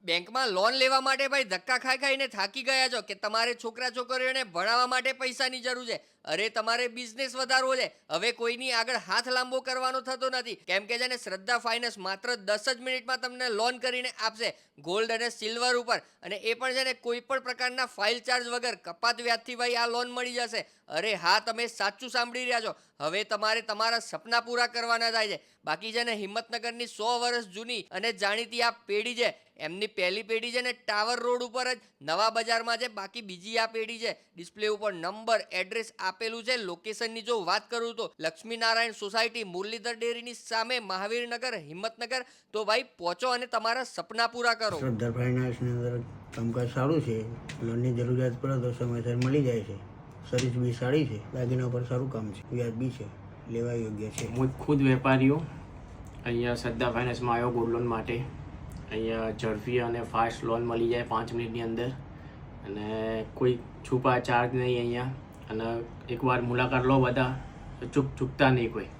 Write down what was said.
બેંકમાં લોન લેવા માટે ભાઈ ધક્કા ખાઈને થાકી ગયા છો કે તમારે છોકરા છોકરીઓને ભણાવવા માટે પૈસાની જરૂર છે. અરે તમારે બિઝનેસ વધારવો છે. હવે કોઈની આગળ હાથ લાંબો કરવાનો થતો નથી, કેમ કે છે ને શ્રદ્ધા ફાઇનાન્સ માત્ર 10 જ મિનિટમાં તમને લોન કરીને આપશે ગોલ્ડ અને સિલ્વર ઉપર, અને એ પણ છે ને કોઈ પણ પ્રકારના ફાઇલ ચાર્જ વગર કપાત વ્યાજથી ભાઈ આ લોન મળી જશે. અરે હા, તમે સાચું સાંભળી રહ્યા છો. હવે તમારે તમારા સપના પૂરા કરવાના થાય છે. બાકી છે ને હિંમતનગરની 100 વર્ષ જૂની અને જાણીતી આ પેઢી છે, એમની પહેલી પેઢી છે ને ટાવર રોડ ઉપર જ નવા બજારમાં છે. બાકી બીજી આ પેઢી છે ડિસ્પ્લે ઉપર નંબર એડ્રેસ આપેલું છે. લોકેશનની જો વાત કરું તો લક્ષ્મીનારાયણ સોસાયટી, મુરલીધર ડેરીની સામે, મહાવીરનગર, હિંમતનગર. તો ભાઈ પહોંચો અને તમારા સપના પૂરા કરો. શ્રદ્ધા ફાઇનાન્સની અંદર કામકાજ સારું છે. લોનની જરૂરિયાત પડે તો સમયસર મળી જાય છે. સર્વિસ બી સારી છે. દાગીના પર સારું કામ છે. વ્યાજ બી છે. લેવા યોગ્ય છે. હું ખુદ વેપારીઓ અહીંયા શ્રદ્ધા ફાઇનાન્સમાં આવ્યો ગોલ્ડ લોન માટે. અહીંયા ઝડપી અને ફાસ્ટ લોન મળી જાય 5 મિનિટની અંદર, અને કોઈ છુપા ચાર્જ નહીં અહીંયા. અને એકવાર મુલાકાત લો બધા તો ચૂકતા નહીં કોઈ.